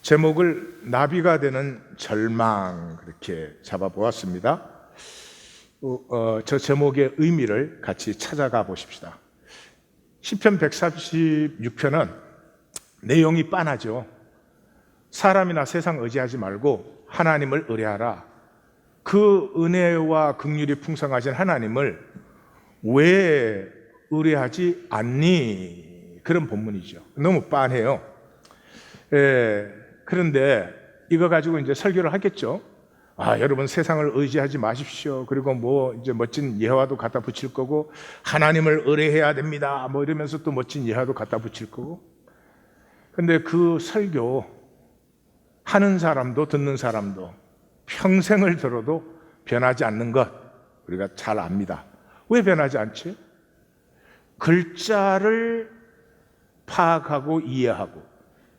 제목을 나비가 되는 절망 그렇게 잡아보았습니다. 저 제목의 의미를 같이 찾아가 보십시다. 시편 146편은 내용이 빤하죠. 사람이나 세상 의지하지 말고 하나님을 의뢰하라. 그 은혜와 긍휼이 풍성하신 하나님을 왜 의뢰하지 않니? 그런 본문이죠. 너무 빤해요. 그런데 이거 가지고 이제 설교를 하겠죠. 여러분 세상을 의지하지 마십시오. 그리고 이제 멋진 예화도 갖다 붙일 거고, 하나님을 의뢰해야 됩니다. 이러면서 또 멋진 예화도 갖다 붙일 거고. 근데 그 설교 하는 사람도 듣는 사람도 평생을 들어도 변하지 않는 것 우리가 잘 압니다. 왜 변하지 않지? 글자를 파악하고 이해하고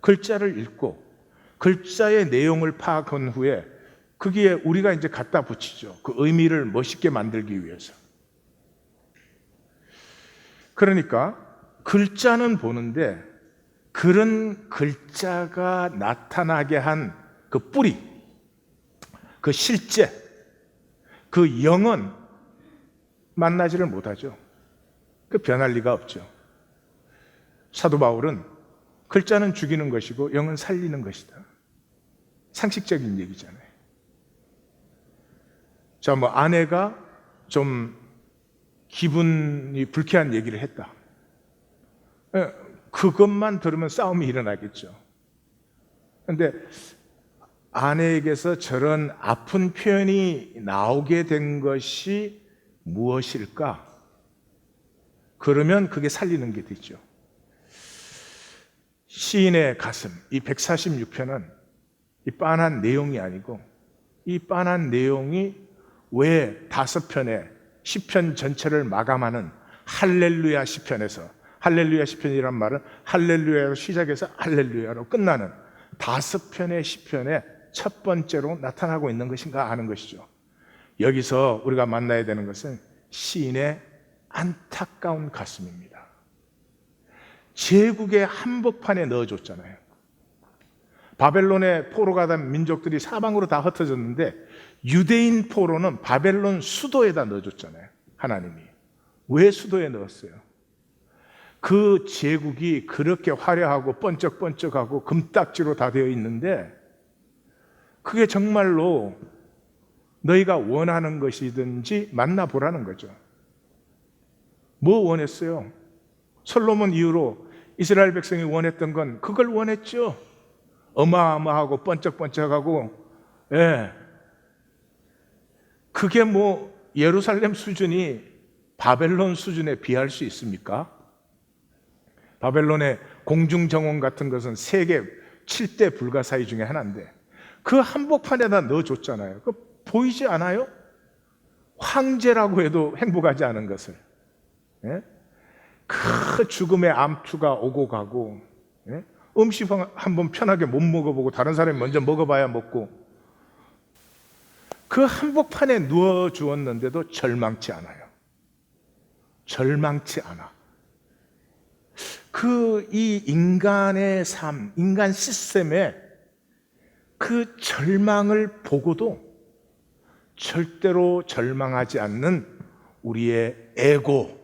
글자를 읽고 글자의 내용을 파악한 후에 거기에 우리가 이제 갖다 붙이죠. 그 의미를 멋있게 만들기 위해서. 그러니까 글자는 보는데 그런 글자가 나타나게 한 그 뿌리, 그 실제, 그 영은 만나지를 못하죠. 그 변할 리가 없죠. 사도 바울은 글자는 죽이는 것이고 영은 살리는 것이다. 상식적인 얘기잖아요. 자, 아내가 좀 기분이 불쾌한 얘기를 했다. 그것만 들으면 싸움이 일어나겠죠. 그런데 아내에게서 저런 아픈 표현이 나오게 된 것이 무엇일까? 그러면 그게 살리는 게 되죠. 시인의 가슴, 이 146편은 이 빤한 내용이 아니고, 이 빤한 내용이 왜 5편의 시편 전체를 마감하는 할렐루야 시편에서, 할렐루야 시편이란 말은 할렐루야로 시작해서 할렐루야로 끝나는 5편의 시편의 첫 번째로 나타나고 있는 것인가 하는 것이죠. 여기서 우리가 만나야 되는 것은 시인의 안타까운 가슴입니다. 제국의 한복판에 넣어줬잖아요. 바벨론에 포로 가던 민족들이 사방으로 다 흩어졌는데 유대인 포로는 바벨론 수도에다 넣어줬잖아요. 하나님이. 왜 수도에 넣었어요? 그 제국이 그렇게 화려하고 번쩍번쩍하고 금딱지로 다 되어 있는데 그게 정말로 너희가 원하는 것이든지 만나보라는 거죠. 뭐 원했어요? 솔로몬 이후로 이스라엘 백성이 원했던 건 그걸 원했죠. 어마어마하고 번쩍번쩍하고, 그게 예루살렘 수준이 바벨론 수준에 비할 수 있습니까? 바벨론의 공중정원 같은 것은 세계 7대 불가사의 중에 하나인데 그 한복판에다 넣어줬잖아요. 보이지 않아요? 황제라고 해도 행복하지 않은 것을. 그 죽음의 암투가 오고 가고, 음식 한번 편하게 못 먹어보고 다른 사람이 먼저 먹어봐야 먹고, 그 한복판에 누워 주었는데도 절망치 않아요. 절망치 않아. 이 인간의 삶, 인간 시스템에 그 절망을 보고도 절대로 절망하지 않는 우리의 에고,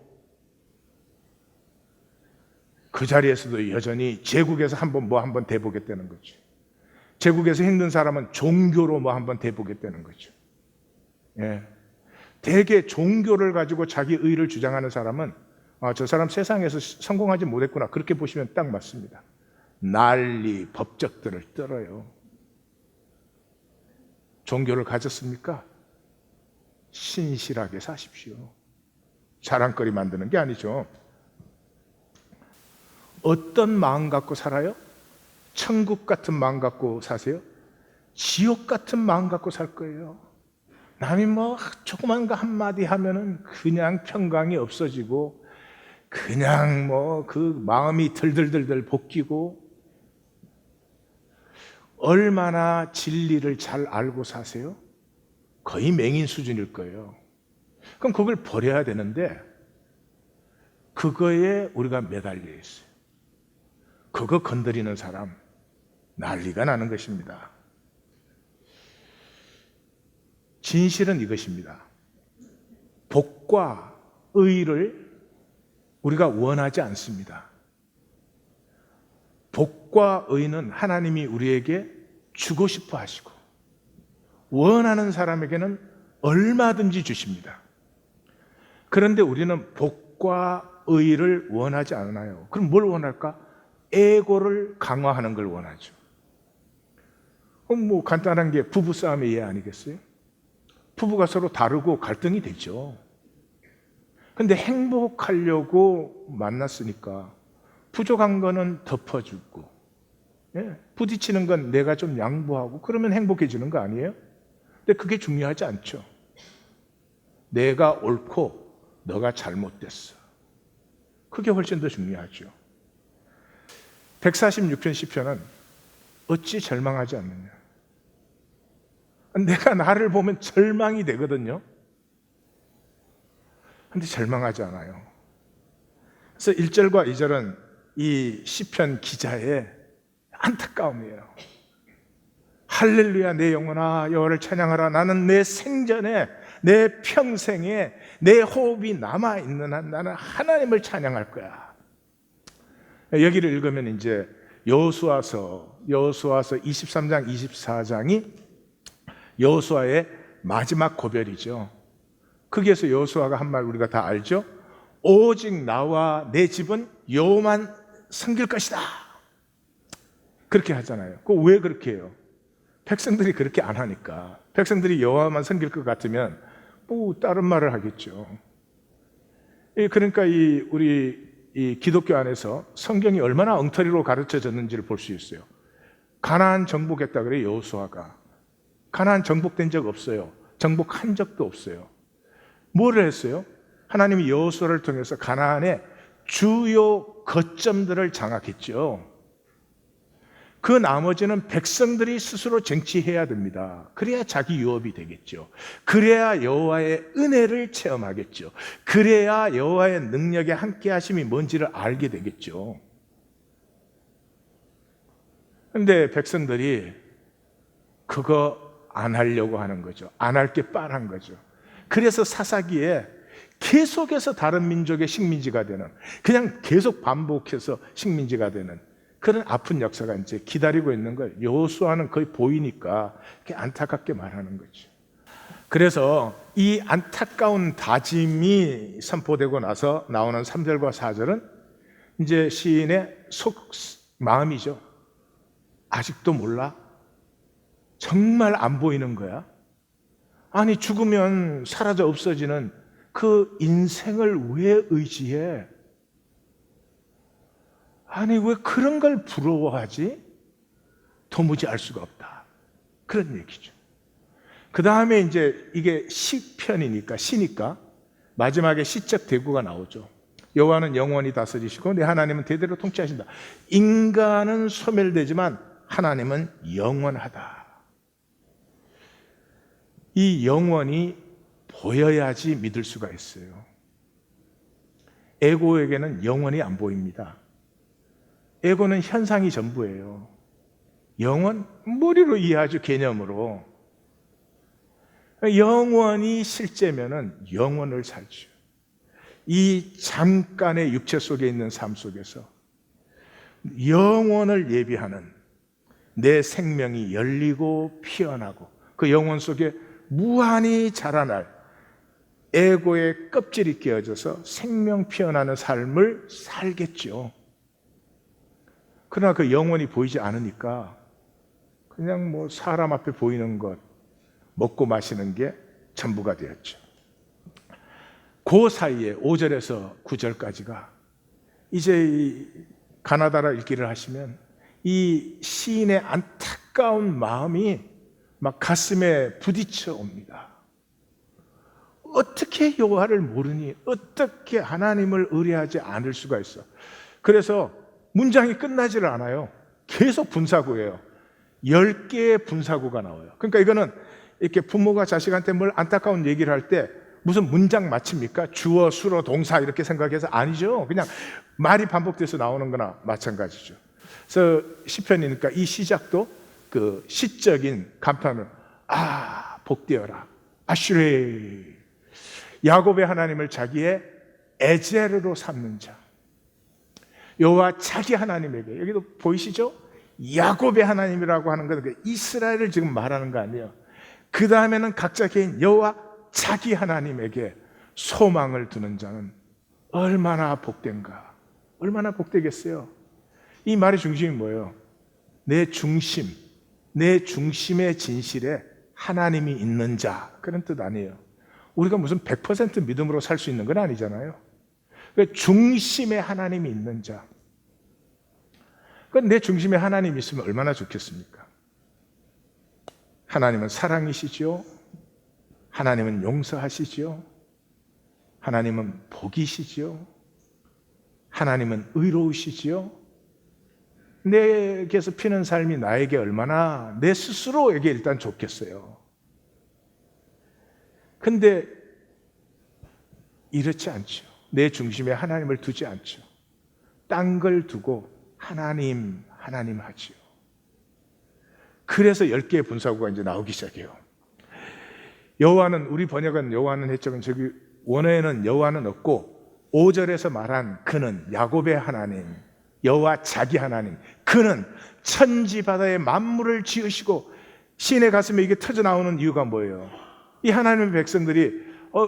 그 자리에서도 여전히 제국에서 한번 대보겠다는 거죠. 제국에서 힘든 사람은 종교로 한번 대보겠다는 거죠. 대개 종교를 가지고 자기 의를 주장하는 사람은 저 사람 세상에서 성공하지 못했구나, 그렇게 보시면 딱 맞습니다. 난리 법적들을 떨어요. 종교를 가졌습니까? 신실하게 사십시오. 자랑거리 만드는 게 아니죠. 어떤 마음 갖고 살아요? 천국 같은 마음 갖고 사세요? 지옥 같은 마음 갖고 살 거예요. 남이 조그만 거 한마디 하면은 그냥 평강이 없어지고, 그냥 그 마음이 들들들들 볶이고. 얼마나 진리를 잘 알고 사세요? 거의 맹인 수준일 거예요. 그럼 그걸 버려야 되는데 그거에 우리가 매달려 있어요. 그거 건드리는 사람 난리가 나는 것입니다. 진실은 이것입니다. 복과 의를 우리가 원하지 않습니다. 복과 의는 하나님이 우리에게 주고 싶어 하시고 원하는 사람에게는 얼마든지 주십니다. 그런데 우리는 복과 의를 원하지 않아요. 그럼 뭘 원할까? 에고를 강화하는 걸 원하죠. 그럼 뭐 간단한 게 부부싸움의 예 아니겠어요? 부부가 서로 다르고 갈등이 되죠. 근데 행복하려고 만났으니까 부족한 거는 덮어주고, 부딪히는 건 내가 좀 양보하고 그러면 행복해지는 거 아니에요? 근데 그게 중요하지 않죠. 내가 옳고 너가 잘못됐어. 그게 훨씬 더 중요하죠. 146편 시편은 어찌 절망하지 않느냐. 내가 나를 보면 절망이 되거든요. 근데 절망하지 않아요. 그래서 1절과 2절은 이 시편 기자의 안타까움이에요. 할렐루야 내 영혼아 여호와를 찬양하라. 나는 내 생전에 내 평생에 내 호흡이 남아있는 한 나는 하나님을 찬양할 거야. 여기를 읽으면 이제 여호수아서 23장 24장이 여호수아의 마지막 고별이죠. 거기에서 여호수아가 한 말 우리가 다 알죠. 오직 나와 내 집은 여호와만 섬길 것이다. 그렇게 하잖아요. 그 왜 그렇게 해요? 백성들이 그렇게 안 하니까. 백성들이 여호와만 섬길 것 같으면 뭐 다른 말을 하겠죠. 그러니까 우리 기독교 안에서 성경이 얼마나 엉터리로 가르쳐졌는지를 볼 수 있어요. 가나안 정복했다 그래 여호수아가. 가나안 정복된 적 없어요. 정복한 적도 없어요. 뭐를 했어요? 하나님이 여호수아를 통해서 가나안의 주요 거점들을 장악했죠. 그 나머지는 백성들이 스스로 쟁취해야 됩니다. 그래야 자기 유업이 되겠죠. 그래야 여호와의 은혜를 체험하겠죠. 그래야 여호와의 능력의 함께 하심이 뭔지를 알게 되겠죠. 그런데 백성들이 그거 안 하려고 하는 거죠. 안 할 게 뻔한 거죠. 그래서 사사기에 계속해서 다른 민족의 식민지가 되는, 그냥 계속 반복해서 식민지가 되는 그런 아픈 역사가 이제 기다리고 있는 거예요. 여호수아는 거의 보이니까 이렇게 안타깝게 말하는 거죠. 그래서 이 안타까운 다짐이 선포되고 나서 나오는 3절과 4절은 이제 시인의 마음이죠. 아직도 몰라? 정말 안 보이는 거야? 아니 죽으면 사라져 없어지는 그 인생을 왜 의지해? 아니 왜 그런 걸 부러워하지? 도무지 알 수가 없다. 그런 얘기죠. 그 다음에 이제 이게 시니까 마지막에 시적 대구가 나오죠. 여호와는 영원히 다스리시고 내 하나님은 대대로 통치하신다. 인간은 소멸되지만 하나님은 영원하다. 이 영원이 보여야지 믿을 수가 있어요. 에고에게는 영원이 안 보입니다. 에고는 현상이 전부예요. 영원? 머리로 이해하죠, 개념으로. 영원이 실제면은 영원을 살죠. 이 잠깐의 육체 속에 있는 삶 속에서 영원을 예비하는 내 생명이 열리고 피어나고 그 영원 속에 무한히 자라날 에고의 껍질이 끼어져서 생명 피어나는 삶을 살겠죠. 그러나 그 영원이 보이지 않으니까 그냥 뭐 사람 앞에 보이는 것, 먹고 마시는 게 전부가 되었죠. 그 사이에 5절에서 9절까지가 이제 이 가나다라 읽기를 하시면 이 시인의 안타까운 마음이 막 가슴에 부딪혀 옵니다. 어떻게 여호와를 모르니? 어떻게 하나님을 의뢰하지 않을 수가 있어? 그래서 문장이 끝나지를 않아요. 계속 분사구예요. 10개의 분사구가 나와요. 그러니까 이거는 이렇게 부모가 자식한테 뭘 안타까운 얘기를 할 때 무슨 문장 마칩니까? 주어, 수로, 동사 이렇게 생각해서 아니죠. 그냥 말이 반복돼서 나오는 거나 마찬가지죠. 그래서 시편이니까 이 시작도 그 시적인 감탄을 복되어라. 아슈레. 야곱의 하나님을 자기의 에제르로 삼는 자. 여호와 자기 하나님에게, 여기도 보이시죠? 야곱의 하나님이라고 하는 건 이스라엘을 지금 말하는 거 아니에요. 그 다음에는 각자 개인 여호와 자기 하나님에게 소망을 두는 자는 얼마나 복된가. 얼마나 복되겠어요. 이 말의 중심이 뭐예요? 내 중심, 내 중심의 진실에 하나님이 있는 자, 그런 뜻 아니에요. 우리가 무슨 100% 믿음으로 살 수 있는 건 아니잖아요. 중심에 하나님이 있는 자. 내 중심에 하나님이 있으면 얼마나 좋겠습니까? 하나님은 사랑이시죠. 하나님은 용서하시죠. 하나님은 복이시죠. 하나님은 의로우시지요. 내게서 피는 삶이 나에게 얼마나 내 스스로에게 일단 좋겠어요. 근데 이렇지 않죠. 내 중심에 하나님을 두지 않죠. 딴 걸 두고 하나님 하지요. 그래서 10개의 분사구가 이제 나오기 시작해요. 여호와는, 우리 번역은 여호와는 했지만 저기 원어에는 여호와는 없고 5절에서 말한 그는 야곱의 하나님, 여호와 자기 하나님. 그는 천지 바다의 만물을 지으시고, 시인의 가슴에 이게 터져 나오는 이유가 뭐예요? 이 하나님의 백성들이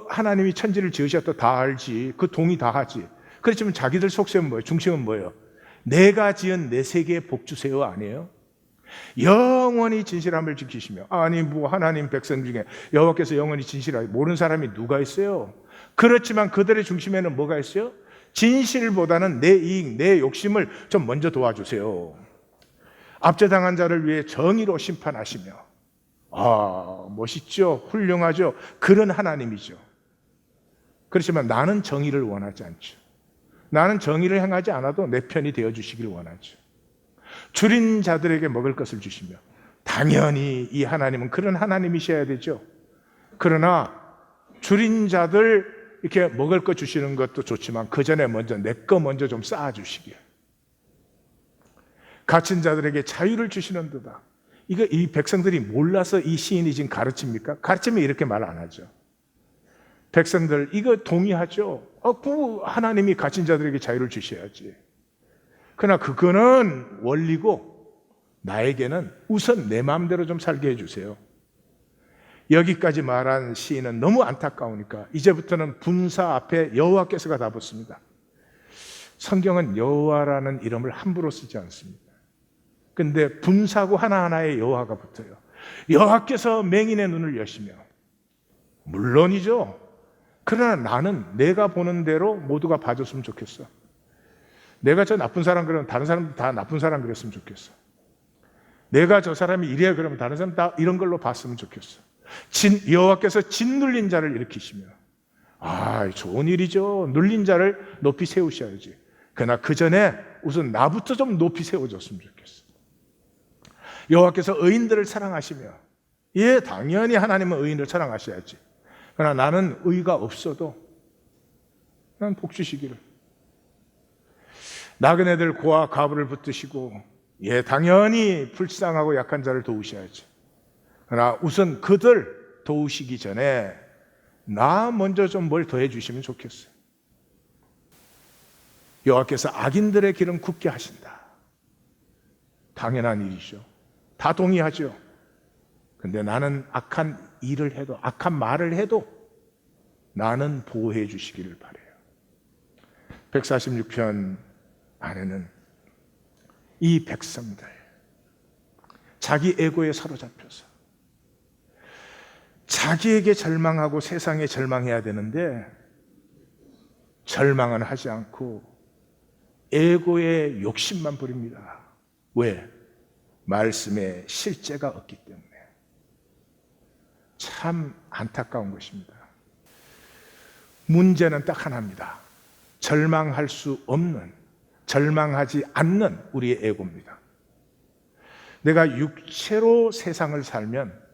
하나님이 천지를 지으셨다 다 알지. 그 동의 다 하지. 그렇지만 자기들 속셈은 뭐예요? 중심은 뭐예요? 내가 지은 내 세계에 복 주세요 아니에요? 영원히 진실함을 지키시며, 아니 뭐 하나님 백성 중에 여호와께서 영원히 진실하게 모르는 사람이 누가 있어요? 그렇지만 그들의 중심에는 뭐가 있어요? 진실보다는 내 이익, 내 욕심을 좀 먼저 도와주세요. 압제당한 자를 위해 정의로 심판하시며, 멋있죠? 훌륭하죠? 그런 하나님이죠. 그렇지만 나는 정의를 원하지 않죠. 나는 정의를 행하지 않아도 내 편이 되어주시길 원하죠. 줄인 자들에게 먹을 것을 주시며, 당연히 이 하나님은 그런 하나님이셔야 되죠. 그러나 줄인 자들 이렇게 먹을 거 주시는 것도 좋지만 그 전에 먼저 내 거 먼저 좀 쌓아주시길. 갇힌 자들에게 자유를 주시는 듯다. 이거 이 백성들이 몰라서 이 시인이 지금 가르칩니까? 가르치면 이렇게 말 안 하죠. 백성들 이거 동의하죠. 하나님이 갇힌 자들에게 자유를 주셔야지. 그러나 그거는 원리고 나에게는 우선 내 마음대로 좀 살게 해주세요. 여기까지 말한 시인은 너무 안타까우니까 이제부터는 분사 앞에 여호와께서가 다 붙습니다. 성경은 여호와라는 이름을 함부로 쓰지 않습니다. 근데 분사구 하나하나에 여호와가 붙어요. 여호와께서 맹인의 눈을 여시며, 물론이죠. 그러나 나는 내가 보는 대로 모두가 봐줬으면 좋겠어. 내가 저 나쁜 사람 그러면 다른 사람도 다 나쁜 사람 그랬으면 좋겠어. 내가 저 사람이 이래 그러면 다른 사람 다 이런 걸로 봤으면 좋겠어. 여호와께서 짓눌린 자를 일으키시며, 좋은 일이죠. 눌린 자를 높이 세우셔야지. 그러나 그 전에 우선 나부터 좀 높이 세워줬으면 좋겠어. 여호와께서 의인들을 사랑하시며, 당연히 하나님은 의인을 사랑하셔야지. 그러나 나는 의가 없어도 난 복 주시기를. 나그네들 고아 가부를 붙드시고, 당연히 불쌍하고 약한 자를 도우셔야지. 그러나 우선 그들 도우시기 전에 나 먼저 좀 뭘 더해 주시면 좋겠어요. 여호와께서 악인들의 길은 굽게 하신다. 당연한 일이죠. 다 동의하죠. 근데 나는 악한 일을 해도, 악한 말을 해도 나는 보호해 주시기를 바라요. 146편 안에는 이 백성들 자기 에고에 사로잡혀서 자기에게 절망하고 세상에 절망해야 되는데 절망은 하지 않고 에고의 욕심만 부립니다. 왜? 말씀에 실제가 없기 때문에. 참 안타까운 것입니다. 문제는 딱 하나입니다. 절망할 수 없는, 절망하지 않는 우리의 에고입니다. 내가 육체로 세상을 살면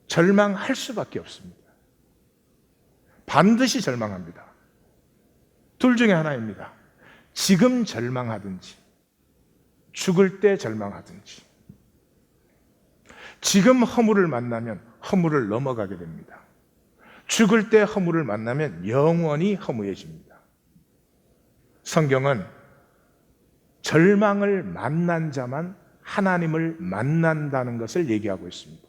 절망할 수밖에 없습니다. 반드시 절망합니다. 둘 중에 하나입니다. 지금 절망하든지 죽을 때 절망하든지, 지금 허물을 만나면 허물을 넘어가게 됩니다. 죽을 때 허물을 만나면 영원히 허무해집니다. 성경은 절망을 만난 자만 하나님을 만난다는 것을 얘기하고 있습니다.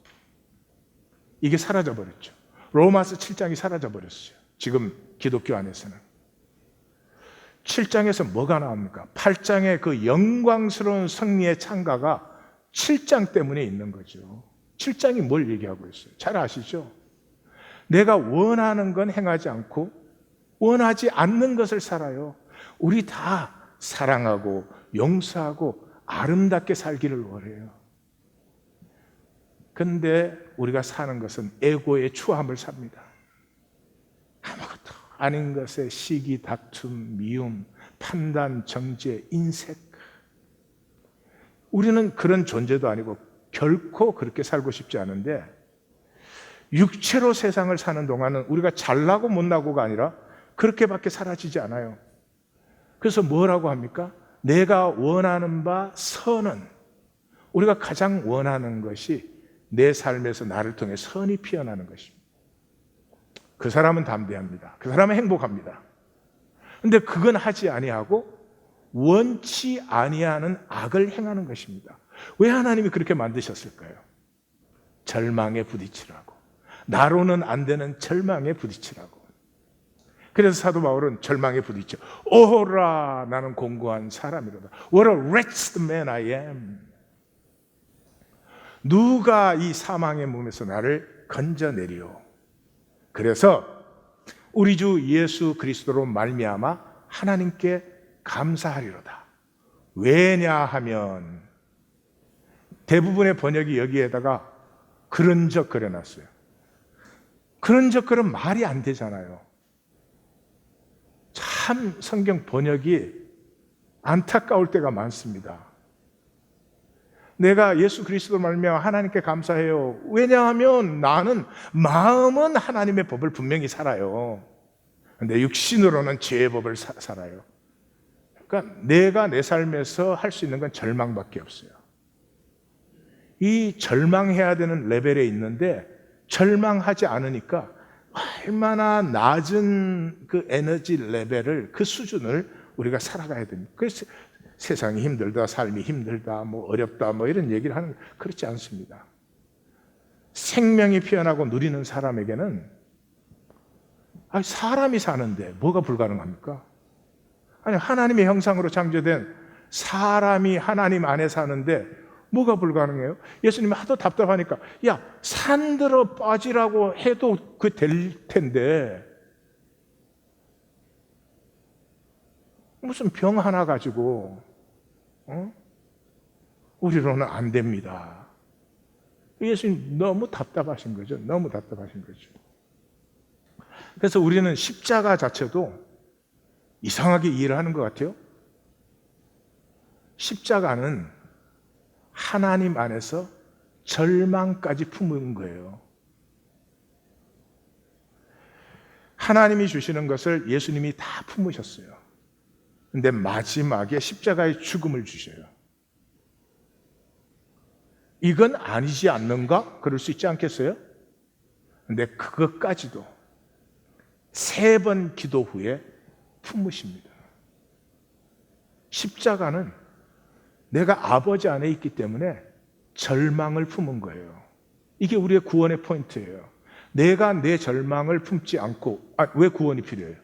이게 사라져버렸죠. 로마서 7장이 사라져버렸어요. 지금 기독교 안에서는. 7장에서 뭐가 나옵니까? 8장의 그 영광스러운 승리의 창가가 7장 때문에 있는 거죠. 7장이 뭘 얘기하고 있어요? 잘 아시죠? 내가 원하는 건 행하지 않고 원하지 않는 것을 살아요. 우리 다 사랑하고 용서하고 아름답게 살기를 원해요. 근데 우리가 사는 것은 에고의 추함을 삽니다. 아무것도 아닌 것에 시기, 다툼, 미움, 판단, 정죄, 인색. 우리는 그런 존재도 아니고 결코 그렇게 살고 싶지 않은데, 육체로 세상을 사는 동안은 우리가 잘나고 못나고가 아니라 그렇게밖에 사라지지 않아요. 그래서 뭐라고 합니까? 내가 원하는 바 선은, 우리가 가장 원하는 것이 내 삶에서 나를 통해 선이 피어나는 것입니다. 그 사람은 담대합니다. 그 사람은 행복합니다. 근데 그건 하지 아니하고 원치 아니하는 악을 행하는 것입니다. 왜 하나님이 그렇게 만드셨을까요? 절망에 부딪히라고. 나로는 안 되는 절망에 부딪히라고. 그래서 사도 바울은 절망에 부딪혀. 오호라, 나는 공고한 사람이로다. What a wretched man I am. 누가 이 사망의 몸에서 나를 건져내리오. 그래서 우리 주 예수 그리스도로 말미암아 하나님께 감사하리로다. 왜냐하면, 대부분의 번역이 여기에다가 그런적 그려놨어요. 그런적 그런 말이 안 되잖아요. 참 성경 번역이 안타까울 때가 많습니다. 내가 예수 그리스도 말미암아 하나님께 감사해요. 왜냐하면 나는 마음은 하나님의 법을 분명히 살아요. 근데 육신으로는 죄의 법을 살아요. 그러니까 내가 내 삶에서 할 수 있는 건 절망밖에 없어요. 이 절망해야 되는 레벨에 있는데 절망하지 않으니까 얼마나 낮은 그 에너지 레벨을, 그 수준을 우리가 살아가야 됩니다. 그래서 세상이 힘들다, 삶이 힘들다, 뭐 어렵다, 뭐 이런 얘기를 하는, 그렇지 않습니다. 생명이 피어나고 누리는 사람에게는, 사람이 사는데 뭐가 불가능합니까? 아니, 하나님의 형상으로 창조된 사람이 하나님 안에 사는데 뭐가 불가능해요? 예수님이 하도 답답하니까, 야, 산들어 빠지라고 해도 그 될 텐데 무슨 병 하나 가지고 우리로는 안 됩니다. 예수님 너무 답답하신 거죠. 너무 답답하신 거죠. 그래서 우리는 십자가 자체도 이상하게 이해를 하는 것 같아요. 십자가는 하나님 안에서 절망까지 품은 거예요. 하나님이 주시는 것을 예수님이 다 품으셨어요. 근데 마지막에 십자가의 죽음을 주셔요. 이건 아니지 않는가? 그럴 수 있지 않겠어요? 근데 그것까지도 3번 기도 후에 품으십니다. 십자가는 내가 아버지 안에 있기 때문에 절망을 품은 거예요. 이게 우리의 구원의 포인트예요. 내가 내 절망을 품지 않고, 왜 구원이 필요해요?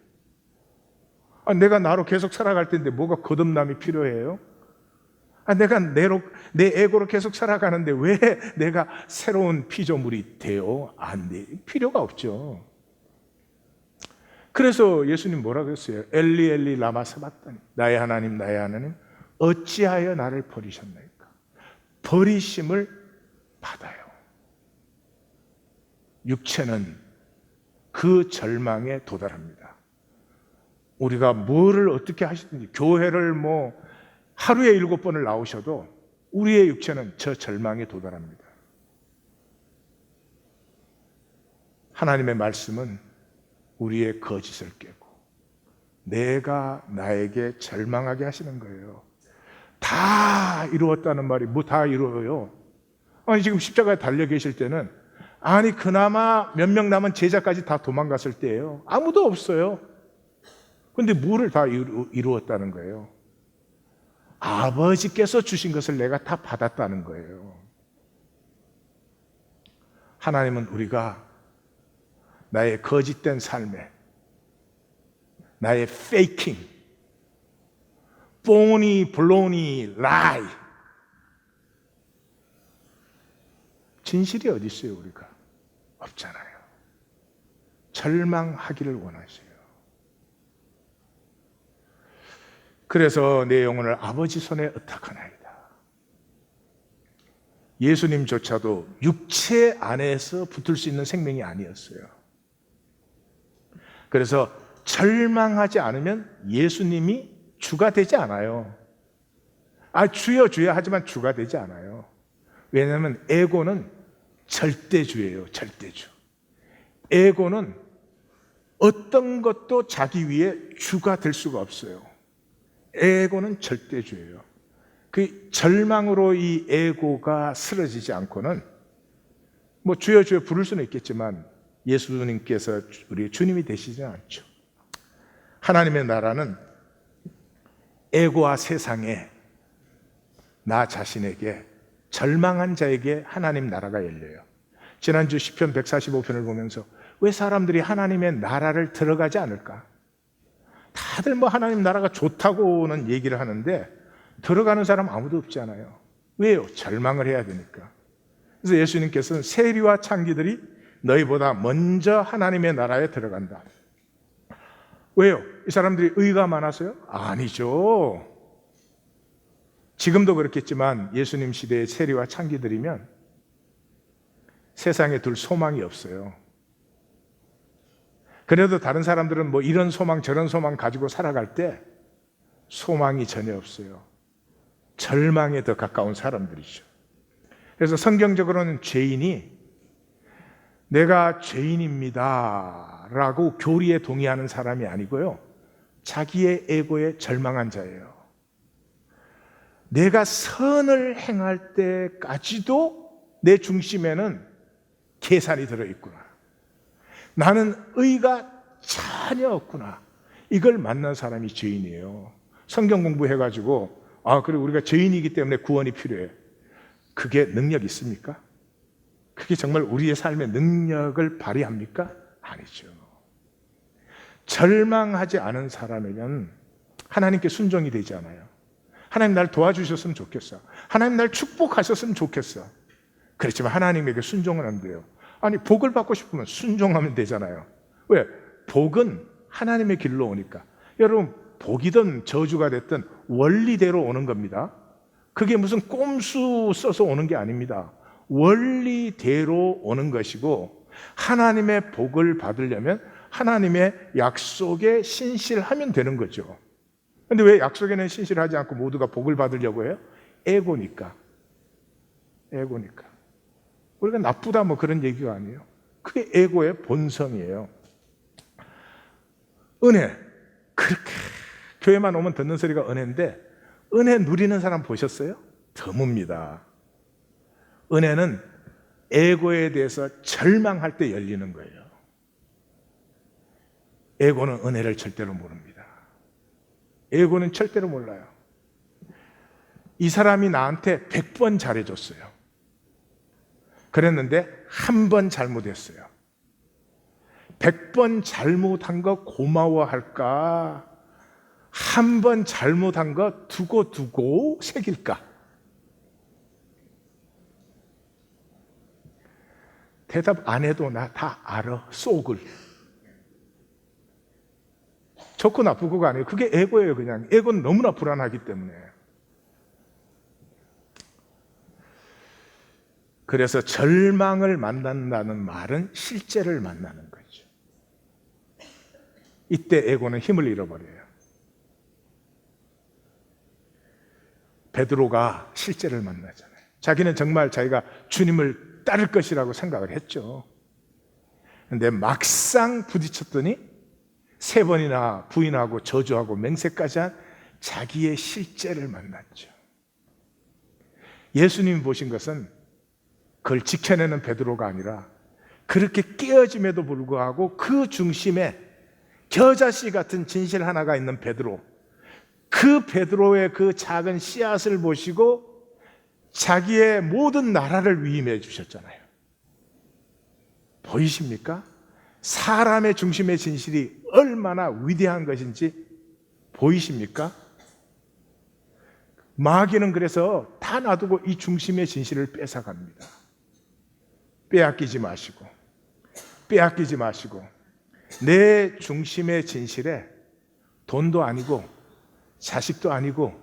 내가 나로 계속 살아갈 텐데 뭐가 거듭남이 필요해요? 내가 내 에고로 계속 살아가는데 왜 내가 새로운 피조물이 돼요? 안 돼. 필요가 없죠. 그래서 예수님 뭐라고 했어요? 엘리 엘리 라마 사박다니, 나의 하나님 나의 하나님 어찌하여 나를 버리셨나이까? 버리심을 받아요. 육체는 그 절망에 도달합니다. 우리가 뭐를 어떻게 하시든지, 교회를 뭐 하루에 7번을 나오셔도 우리의 육체는 저 절망에 도달합니다. 하나님의 말씀은 우리의 거짓을 깨고 내가 나에게 절망하게 하시는 거예요. 다 이루었다는 말이 뭐 다 이루어요? 아니 지금 십자가에 달려 계실 때는 아니 그나마 몇 명 남은 제자까지 다 도망갔을 때예요. 아무도 없어요. 근데 뭐를 다 이루었다는 거예요? 아버지께서 주신 것을 내가 다 받았다는 거예요. 하나님은 우리가 나의 거짓된 삶에, 나의 faking, phony, baloney, lie, 진실이 어디 있어요? 우리가 없잖아요. 절망하기를 원하세요. 그래서 내 영혼을 아버지 손에 의탁하나이다. 예수님조차도 육체 안에서 붙을 수 있는 생명이 아니었어요. 그래서 절망하지 않으면 예수님이 주가 되지 않아요. 주여 주여 하지만 주가 되지 않아요. 왜냐하면 에고는 절대주예요. 절대주. 에고는 어떤 것도 자기 위에 주가 될 수가 없어요. 에고는 절대주예요. 그 절망으로 이 에고가 쓰러지지 않고는 뭐 주여 주여 부를 수는 있겠지만 예수님께서 우리 주님이 되시지 않죠. 하나님의 나라는 에고와 세상에 나 자신에게 절망한 자에게 하나님 나라가 열려요. 지난주 시편 145편을 보면서 왜 사람들이 하나님의 나라를 들어가지 않을까? 다들 뭐 하나님 나라가 좋다고는 얘기를 하는데 들어가는 사람 아무도 없잖아요. 왜요? 절망을 해야 되니까. 그래서 예수님께서는 세리와 창기들이 너희보다 먼저 하나님의 나라에 들어간다. 왜요? 이 사람들이 의가 많아서요? 아니죠. 지금도 그렇겠지만 예수님 시대의 세리와 창기들이면 세상에 둘 소망이 없어요. 그래도 다른 사람들은 뭐 이런 소망 저런 소망 가지고 살아갈 때 소망이 전혀 없어요. 절망에 더 가까운 사람들이죠. 그래서 성경적으로는 죄인이 내가 죄인입니다 라고 교리에 동의하는 사람이 아니고요, 자기의 에고에 절망한 자예요. 내가 선을 행할 때까지도 내 중심에는 계산이 들어있구나, 나는 의가 전혀 없구나, 이걸 만난 사람이 죄인이에요. 성경 공부해가지고 그래 우리가 죄인이기 때문에 구원이 필요해, 그게 능력 있습니까? 그게 정말 우리의 삶의 능력을 발휘합니까? 아니죠. 절망하지 않은 사람에겐 하나님께 순종이 되지 않아요. 하나님 날 도와주셨으면 좋겠어, 하나님 날 축복하셨으면 좋겠어. 그렇지만 하나님에게 순종은 안 돼요. 아니 복을 받고 싶으면 순종하면 되잖아요. 왜? 복은 하나님의 길로 오니까. 여러분 복이든 저주가 됐든 원리대로 오는 겁니다. 그게 무슨 꼼수 써서 오는 게 아닙니다. 원리대로 오는 것이고, 하나님의 복을 받으려면 하나님의 약속에 신실하면 되는 거죠. 그런데 왜 약속에는 신실하지 않고 모두가 복을 받으려고 해요? 에고니까. 에고니까. 우리가 나쁘다 뭐 그런 얘기가 아니에요. 그게 에고의 본성이에요. 은혜, 그렇게 교회만 오면 듣는 소리가 은혜인데 은혜 누리는 사람 보셨어요? 드뭅니다. 은혜는 에고에 대해서 절망할 때 열리는 거예요. 에고는 은혜를 절대로 모릅니다. 에고는 절대로 몰라요. 이 사람이 나한테 100번 잘해줬어요. 그랬는데 한 번 잘못했어요. 100번 잘못한 거 고마워할까? 한 번 잘못한 거 두고 새길까? 대답 안 해도 나 다 알아, 속을. 좋고 나쁘고가 아니에요. 그게 에고예요. 그냥 에고는 너무나 불안하기 때문에. 그래서 절망을 만난다는 말은 실제를 만나는 거죠. 이때 에고는 힘을 잃어버려요. 베드로가 실제를 만나잖아요. 자기는 정말 자기가 주님을 따를 것이라고 생각을 했죠. 그런데 막상 부딪혔더니 3번이나 부인하고 저주하고 맹세까지 한 자기의 실제를 만났죠. 예수님이 보신 것은 그걸 지켜내는 베드로가 아니라 그렇게 깨어짐에도 불구하고 그 중심에 겨자씨 같은 진실 하나가 있는 베드로, 그 베드로의 그 작은 씨앗을 보시고 자기의 모든 나라를 위임해 주셨잖아요. 보이십니까? 사람의 중심의 진실이 얼마나 위대한 것인지 보이십니까? 마귀는 그래서 다 놔두고 이 중심의 진실을 뺏어갑니다. 빼앗기지 마시고, 빼앗기지 마시고, 내 중심의 진실에 돈도 아니고 자식도 아니고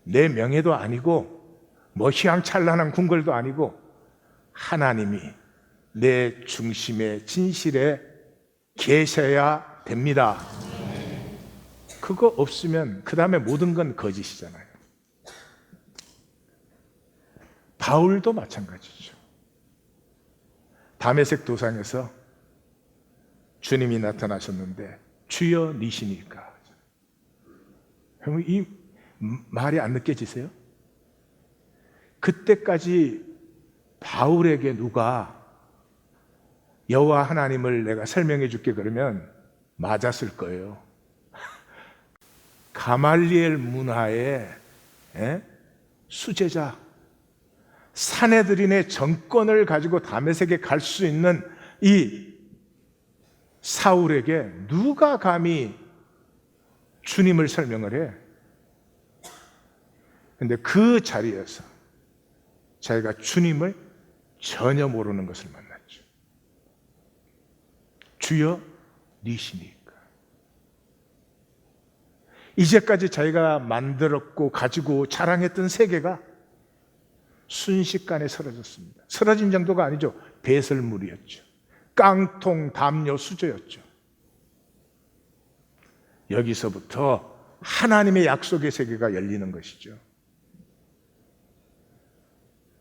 내 명예도 아니고 뭐 휘황찬란한 궁궐도 아니고 하나님이 내 중심의 진실에 계셔야 됩니다. 그거 없으면 그 다음에 모든 건 거짓이잖아요. 바울도 마찬가지죠. 다메섹 도상에서 주님이 나타나셨는데 주여 니시니까. 이 말이 안 느껴지세요? 그때까지 바울에게 누가 여호와 하나님을 내가 설명해 줄게 그러면 맞았을 거예요. 가말리엘 문화의 수제자, 사내들인의 정권을 가지고 다메섹에 갈 수 있는 이 사울에게 누가 감히 주님을 설명을 해? 근데 그 자리에서 자기가 주님을 전혀 모르는 것을 만났죠. 주여 니시니까. 이제까지 자기가 만들었고 가지고 자랑했던 세계가 순식간에 사라졌습니다. 사라진 정도가 아니죠. 배설물이었죠. 깡통, 담요, 수저였죠. 여기서부터 하나님의 약속의 세계가 열리는 것이죠.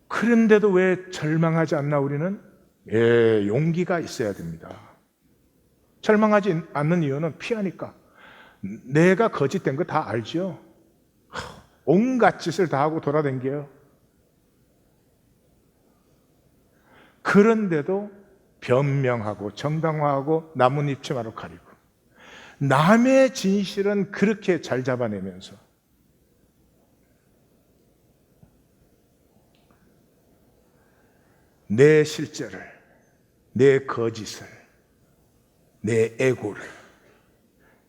그런데도 왜 절망하지 않나 우리는? 용기가 있어야 됩니다. 절망하지 않는 이유는 피하니까. 내가 거짓된 거 다 알죠? 온갖 짓을 다 하고 돌아다녀요. 그런데도 변명하고 정당화하고 나뭇잎 치마로 가리고 남의 진실은 그렇게 잘 잡아내면서 내 실제를, 내 거짓을, 내 에고를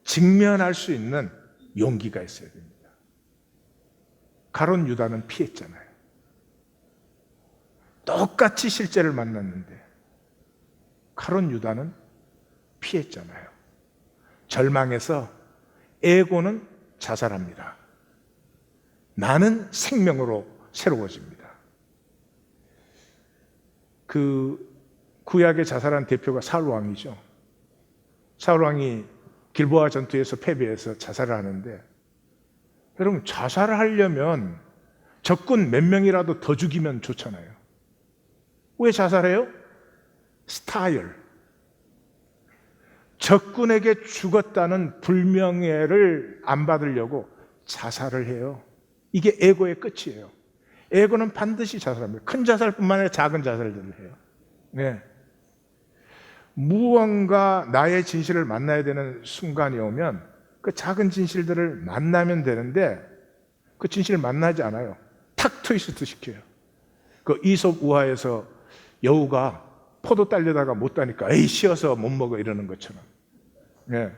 직면할 수 있는 용기가 있어야 됩니다. 가룟 유다는 피했잖아요. 똑같이 실제를 만났는데 가룟 유다는 피했잖아요. 절망해서 에고는 자살합니다. 나는 생명으로 새로워집니다. 그 구약의 자살한 대표가 사울 왕이죠. 사울 왕이 길보아 전투에서 패배해서 자살을 하는데, 여러분 자살을 하려면 적군 몇 명이라도 더 죽이면 좋잖아요. 왜 자살해요? 스타일. 적군에게 죽었다는 불명예를 안 받으려고 자살을 해요. 이게 에고의 끝이에요. 에고는 반드시 자살합니다. 큰 자살뿐만 아니라 작은 자살들을 해요. 네. 무언가 나의 진실을 만나야 되는 순간이 오면 그 작은 진실들을 만나면 되는데 그 진실을 만나지 않아요. 탁 트위스트 시켜요. 그 이솝 우화에서 여우가 포도 딸려다가 못 따니까 에이 쉬어서 못 먹어 이러는 것처럼. 네.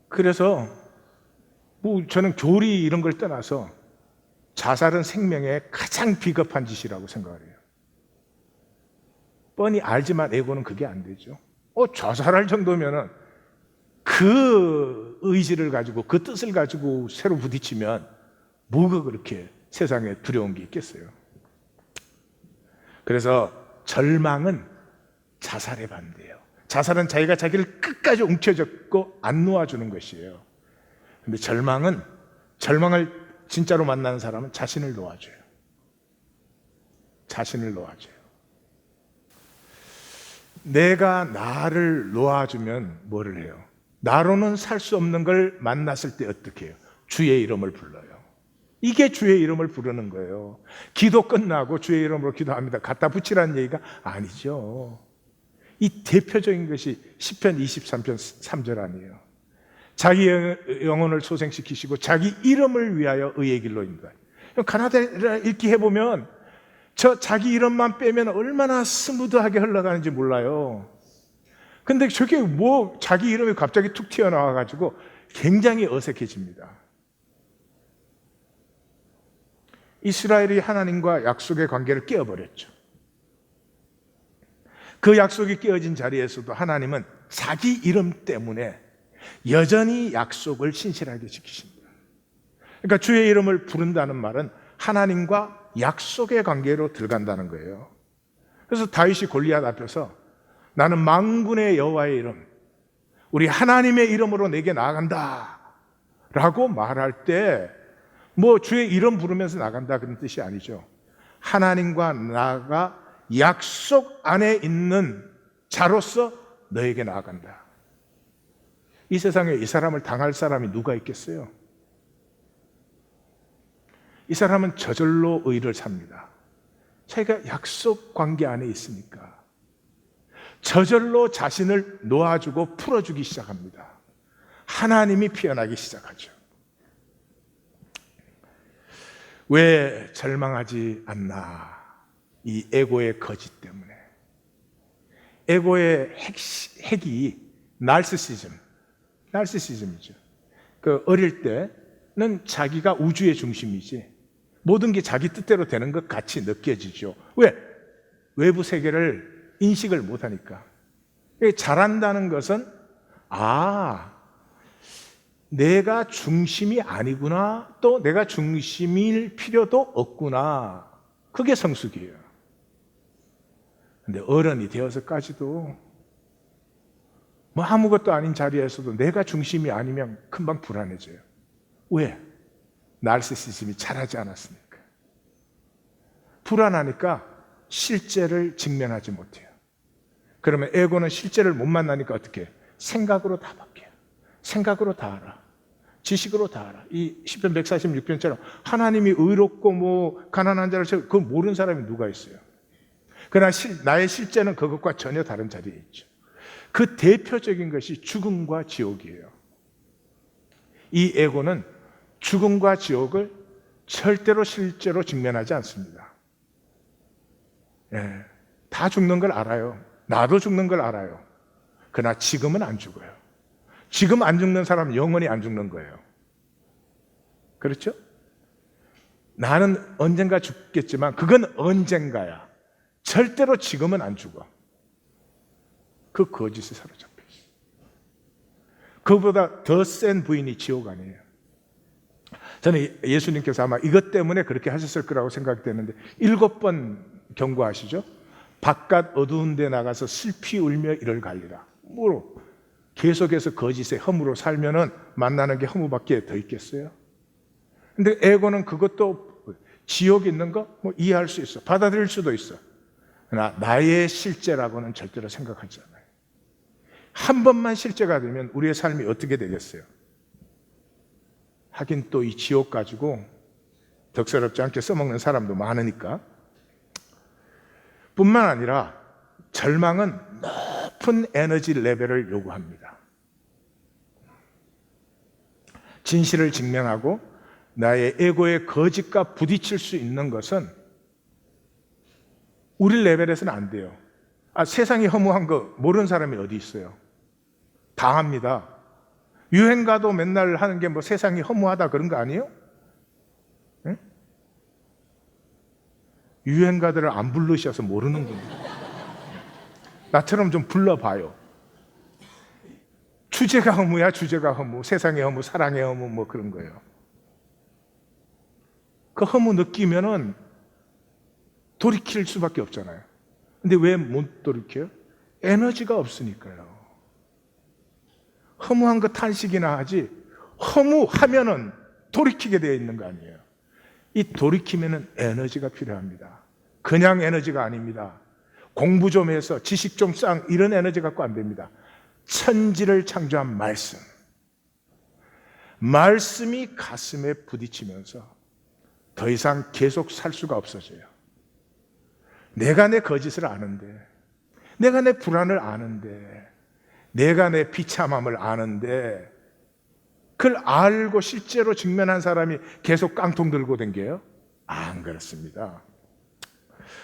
그래서 저는 교리 이런 걸 떠나서 자살은 생명의 가장 비겁한 짓이라고 생각을 해요. 뻔히 알지만 에고는 그게 안 되죠. 자살할 정도면은 그 의지를 가지고 그 뜻을 가지고 새로 부딪히면 뭐가 그렇게 세상에 두려운 게 있겠어요. 그래서 절망은 자살에 반대예요. 자살은 자기가 자기를 끝까지 움켜잡고 안 놓아주는 것이에요. 근데 절망을 진짜로 만나는 사람은 자신을 놓아줘요. 자신을 놓아줘요. 내가 나를 놓아주면 뭐를 해요? 나로는 살 수 없는 걸 만났을 때 어떻게 해요? 주의 이름을 불러요. 이게 주의 이름을 부르는 거예요. 기도 끝나고 주의 이름으로 기도합니다. 갖다 붙이라는 얘기가 아니죠. 이 대표적인 것이 시편 23편 3절 아니에요. 자기 영혼을 소생시키시고 자기 이름을 위하여 의의 길로 인도하니. 가나다라 읽기 해보면 저 자기 이름만 빼면 얼마나 스무드하게 흘러가는지 몰라요. 근데 저게 뭐 자기 이름이 갑자기 툭 튀어나와가지고 굉장히 어색해집니다. 이스라엘이 하나님과 약속의 관계를 깨어버렸죠. 그 약속이 깨어진 자리에서도 하나님은 자기 이름 때문에 여전히 약속을 신실하게 지키십니다. 그러니까 주의 이름을 부른다는 말은 하나님과 약속의 관계로 들어간다는 거예요. 그래서 다윗이 골리앗 앞에서 나는 만군의 여호와의 이름, 우리 하나님의 이름으로 내게 나아간다 라고 말할 때 뭐 주의 이름 부르면서 나간다 그런 뜻이 아니죠. 하나님과 나가 약속 안에 있는 자로서 너에게 나아간다. 이 세상에 이 사람을 당할 사람이 누가 있겠어요? 이 사람은 저절로 의를 삽니다. 자기가 약속 관계 안에 있으니까 저절로 자신을 놓아주고 풀어주기 시작합니다. 하나님이 피어나기 시작하죠. 왜 절망하지 않나? 이 에고의 거짓 때문에. 에고의 핵이 나르시시즘이죠. 그 어릴 때는 자기가 우주의 중심이지 모든 게 자기 뜻대로 되는 것 같이 느껴지죠. 왜? 외부 세계를 인식을 못하니까. 잘한다는 것은 내가 중심이 아니구나, 또 내가 중심일 필요도 없구나. 그게 성숙이에요. 근데 어른이 되어서까지도 뭐 아무것도 아닌 자리에서도 내가 중심이 아니면 금방 불안해져요. 왜? 나르시시즘이 자라지 않았으니까. 불안하니까 실제를 직면하지 못해요. 그러면 에고는 실제를 못 만나니까 어떻게 해요? 생각으로 다 바뀌어요. 생각으로 다 알아. 지식으로 다 알아. 이 시편 146편처럼 하나님이 의롭고 뭐 가난한 자를 채우고 그걸 모르는 사람이 누가 있어요? 그러나 나의 실제는 그것과 전혀 다른 자리에 있죠. 그 대표적인 것이 죽음과 지옥이에요. 이 에고는 죽음과 지옥을 절대로 실제로 직면하지 않습니다. 다 죽는 걸 알아요. 나도 죽는 걸 알아요. 그러나 지금은 안 죽어요. 지금 안 죽는 사람은 영원히 안 죽는 거예요. 그렇죠? 나는 언젠가 죽겠지만 그건 언젠가야. 절대로 지금은 안 죽어. 그 거짓에 사로잡혀 있어요. 그보다 더 센 부인이 지옥 아니에요. 저는 예수님께서 아마 이것 때문에 그렇게 하셨을 거라고 생각되는데 7번 경고하시죠. 바깥 어두운 데 나가서 슬피 울며 이를 갈리라. 뭐로? 계속해서 거짓의 허무로 살면은 만나는 게 허무밖에 더 있겠어요? 근데 에고는 그것도 지옥 있는 거 뭐 이해할 수 있어. 받아들일 수도 있어. 그러나 나의 실제라고는 절대로 생각하지 않아요. 한 번만 실제가 되면 우리의 삶이 어떻게 되겠어요? 하긴 또 이 지옥 가지고 덕스럽지 않게 써먹는 사람도 많으니까. 뿐만 아니라 절망은 높은 에너지 레벨을 요구합니다. 진실을 직면하고 나의 에고의 거짓과 부딪힐 수 있는 것은 우리 레벨에서는 안 돼요. 세상이 허무한 거 모르는 사람이 어디 있어요? 다 합니다. 유행가도 맨날 하는 게 뭐 세상이 허무하다 그런 거 아니에요? 응? 유행가들을 안 부르셔서 모르는군요. 나처럼 좀 불러봐요. 주제가 허무야, 주제가 허무. 세상의 허무, 사랑의 허무, 뭐 그런 거예요. 그 허무 느끼면은 돌이킬 수밖에 없잖아요. 근데 왜 못 돌이켜요? 에너지가 없으니까요. 허무한 거 탄식이나 하지, 허무하면은 돌이키게 되어 있는 거 아니에요. 이 돌이키면은 에너지가 필요합니다. 그냥 에너지가 아닙니다. 공부 좀 해서 지식 좀 쌓은 이런 에너지 갖고 안 됩니다. 천지를 창조한 말씀이 가슴에 부딪히면서 더 이상 계속 살 수가 없어져요. 내가 내 거짓을 아는데, 내가 내 불안을 아는데, 내가 내 비참함을 아는데, 그걸 알고 실제로 직면한 사람이 계속 깡통 들고 댕겨요? 안 그렇습니다.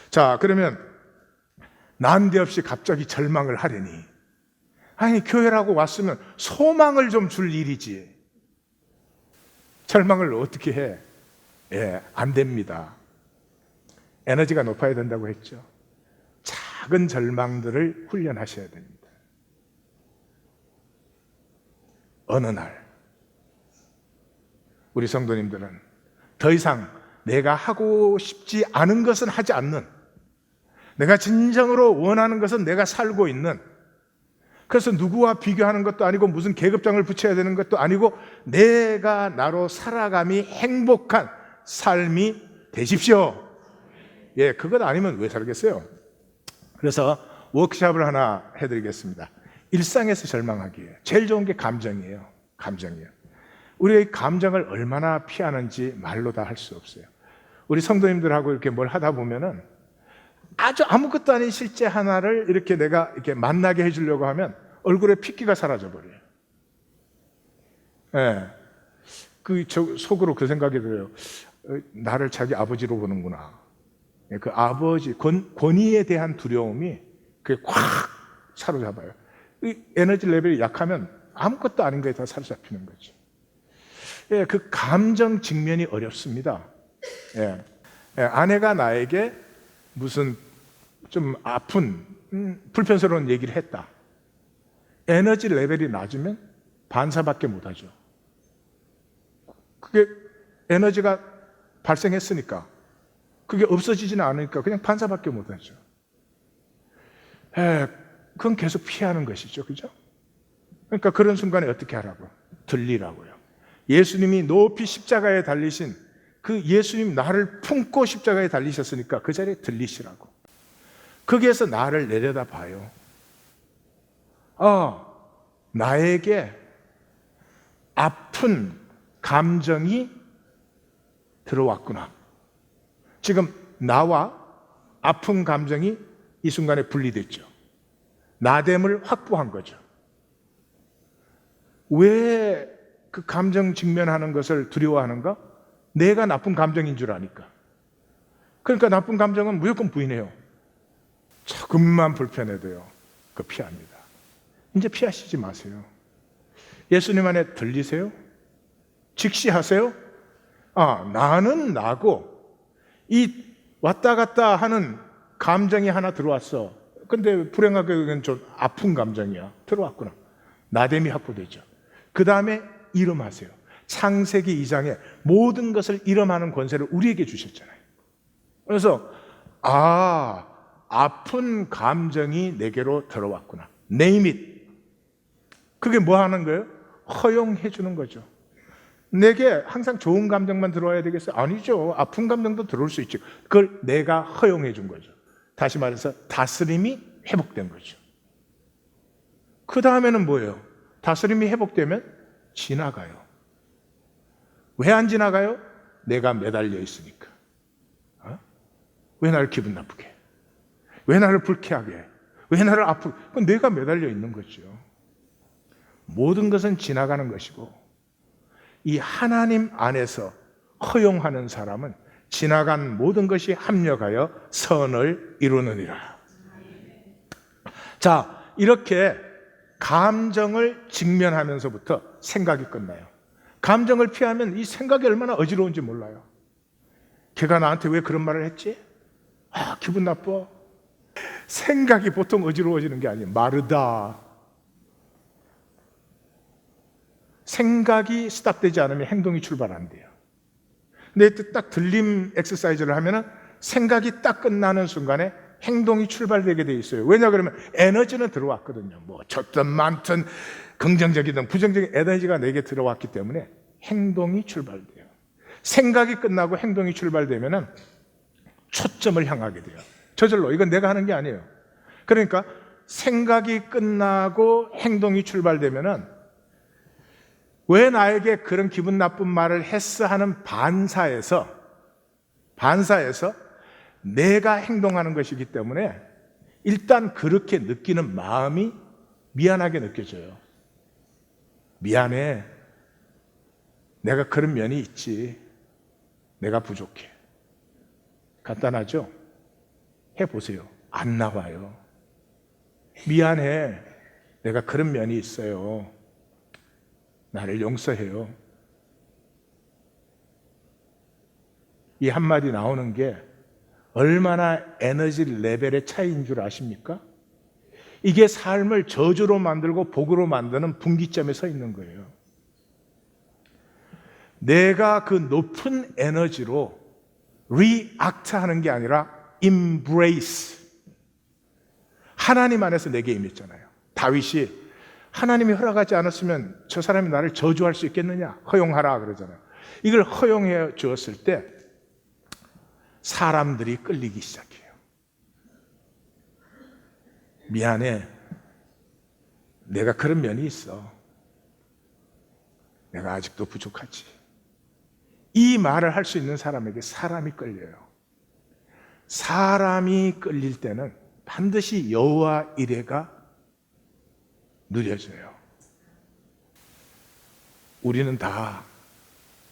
자, 그러면 난데없이 갑자기 절망을 하려니, 아니 교회라고 왔으면 소망을 좀 줄 일이지 절망을 어떻게 해? 예, 안 됩니다. 에너지가 높아야 된다고 했죠. 작은 절망들을 훈련하셔야 됩니다. 어느 날 우리 성도님들은 더 이상 내가 하고 싶지 않은 것은 하지 않는, 내가 진정으로 원하는 것은 내가 살고 있는, 그래서 누구와 비교하는 것도 아니고 무슨 계급장을 붙여야 되는 것도 아니고 내가 나로 살아감이 행복한 삶이 되십시오. 예, 그것 아니면 왜 살겠어요? 그래서 워크숍을 하나 해드리겠습니다. 일상에서 절망하기에 제일 좋은 게 감정이에요. 감정이에요. 우리의 감정을 얼마나 피하는지 말로 다 할 수 없어요. 우리 성도님들하고 이렇게 뭘 하다 보면은 아주 아무것도 아닌 실제 하나를 이렇게 내가 이렇게 만나게 해주려고 하면 얼굴에 핏기가 사라져 버려요. 예. 속으로 그 생각이 들어요. 나를 자기 아버지로 보는구나. 그 아버지, 권위에 대한 두려움이 그게 콱 사로잡아요. 이 에너지 레벨이 약하면 아무것도 아닌 거에 다 사로잡히는 거죠. 예, 그 감정 직면이 어렵습니다. 예. 예, 아내가 나에게 무슨 좀 아픈, 불편스러운 얘기를 했다. 에너지 레벨이 낮으면 반사밖에 못하죠. 그게 에너지가 발생했으니까, 그게 없어지지는 않으니까 그냥 반사밖에 못하죠. 그건 계속 피하는 것이죠. 그죠? 그러니까 그런 순간에 어떻게 하라고? 들리라고요. 예수님이 높이 십자가에 달리신 그 예수님 나를 품고 십자가에 달리셨으니까 그 자리에 들리시라고. 거기에서 나를 내려다 봐요. 나에게 아픈 감정이 들어왔구나. 지금 나와 아픈 감정이 이 순간에 분리됐죠. 나됨을 확보한 거죠. 왜 그 감정 직면하는 것을 두려워하는가? 내가 나쁜 감정인 줄 아니까. 그러니까 나쁜 감정은 무조건 부인해요. 조금만 불편해도요, 그거 피합니다. 이제 피하시지 마세요. 예수님 안에 들리세요? 직시하세요? 나는 나고 이 왔다 갔다 하는 감정이 하나 들어왔어. 근데 불행하게 좀 아픈 감정이야. 들어왔구나. 나됨이 확보되죠. 그 다음에 이름하세요. 창세기 2장에 모든 것을 이름하는 권세를 우리에게 주셨잖아요. 그래서 아픈 감정이 내게로 들어왔구나. Name it. 그게 뭐 하는 거예요? 허용해 주는 거죠. 내게 항상 좋은 감정만 들어와야 되겠어요? 아니죠. 아픈 감정도 들어올 수 있죠. 그걸 내가 허용해 준 거죠. 다시 말해서 다스림이 회복된 거죠. 그 다음에는 뭐예요? 다스림이 회복되면 지나가요. 왜 안 지나가요? 내가 매달려 있으니까. 왜 나를 기분 나쁘게 해? 왜 나를 불쾌하게 해? 왜 나를 아프게 해? 그건 내가 매달려 있는 거죠. 모든 것은 지나가는 것이고 이 하나님 안에서 허용하는 사람은 지나간 모든 것이 합력하여 선을 이루느니라. 자, 이렇게 감정을 직면하면서부터 생각이 끝나요. 감정을 피하면 이 생각이 얼마나 어지러운지 몰라요. 걔가 나한테 왜 그런 말을 했지? 기분 나빠. 생각이 보통 어지러워지는 게 아니에요. 마르다. 생각이 스탑되지 않으면 행동이 출발 안 돼요. 근데 딱 들림 엑서사이즈를 하면은 생각이 딱 끝나는 순간에 행동이 출발되게 돼 있어요. 왜냐 그러면 에너지는 들어왔거든요. 뭐 좋든 많든 긍정적이든 부정적인 에너지가 내게 들어왔기 때문에 행동이 출발돼요. 생각이 끝나고 행동이 출발되면은 초점을 향하게 돼요. 저절로. 이건 내가 하는 게 아니에요. 그러니까 생각이 끝나고 행동이 출발되면은 왜 나에게 그런 기분 나쁜 말을 했어 하는 반사에서 반사해서 내가 행동하는 것이기 때문에 일단 그렇게 느끼는 마음이 미안하게 느껴져요. 미안해. 내가 그런 면이 있지. 내가 부족해. 간단하죠? 해보세요. 안 나와요. 미안해. 내가 그런 면이 있어요. 나를 용서해요. 이 한마디 나오는 게 얼마나 에너지 레벨의 차이인 줄 아십니까? 이게 삶을 저주로 만들고 복으로 만드는 분기점에 서 있는 거예요. 내가 그 높은 에너지로 react 하는 게 아니라 embrace. 하나님 안에서 내게 임했잖아요. 다윗이 하나님이 허락하지 않았으면 저 사람이 나를 저주할 수 있겠느냐? 허용하라 그러잖아요. 이걸 허용해 주었을 때 사람들이 끌리기 시작해요. 미안해. 내가 그런 면이 있어. 내가 아직도 부족하지. 이 말을 할 수 있는 사람에게 사람이 끌려요. 사람이 끌릴 때는 반드시 여호와 이레가 누려져요. 우리는 다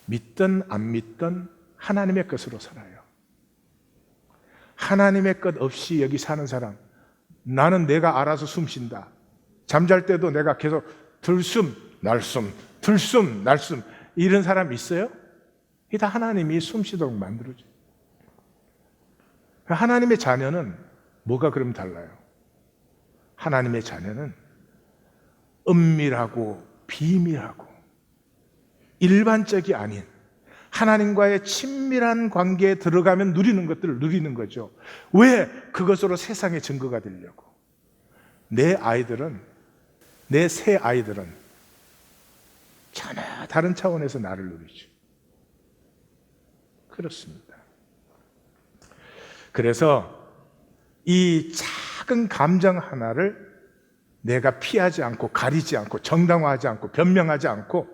믿든 안 믿든 하나님의 것으로 살아요. 하나님의 것 없이 여기 사는 사람, 나는 내가 알아서 숨 쉰다. 잠잘 때도 내가 계속 들숨, 날숨, 들숨, 날숨, 이런 사람 있어요? 이게 다 하나님이 숨 쉬도록 만들어줘요. 하나님의 자녀는 뭐가 그럼 달라요? 하나님의 자녀는 은밀하고 비밀하고 일반적이 아닌 하나님과의 친밀한 관계에 들어가면 누리는 것들을 누리는 거죠. 왜? 그것으로 세상에 증거가 되려고. 내 새 아이들은 전혀 다른 차원에서 나를 누리죠. 그렇습니다. 그래서 이 작은 감정 하나를 내가 피하지 않고 가리지 않고 정당화하지 않고 변명하지 않고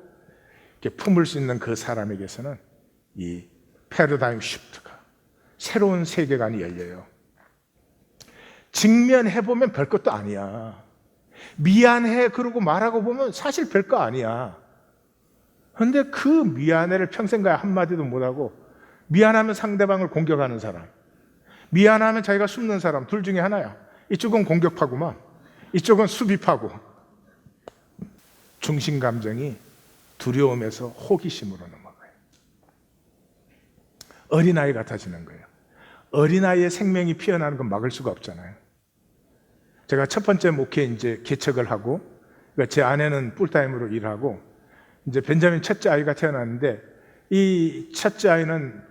이렇게 품을 수 있는 그 사람에게서는 이 패러다임 시프트가, 새로운 세계관이 열려요. 직면해보면 별것도 아니야. 미안해 그러고 말하고 보면 사실 별거 아니야. 그런데 그 미안해를 평생 가야 한마디도 못하고 미안하면 상대방을 공격하는 사람, 미안하면 자기가 숨는 사람, 둘 중에 하나야. 이쪽은 공격파구만, 이쪽은 수비파고. 중심 감정이 두려움에서 호기심으로 넘어가요. 어린아이 같아지는 거예요. 어린아이의 생명이 피어나는 건 막을 수가 없잖아요. 제가 첫 번째 목회 이제 개척을 하고, 그러니까 제 아내는 풀타임으로 일하고, 이제 벤자민 첫째 아이가 태어났는데, 이 첫째 아이는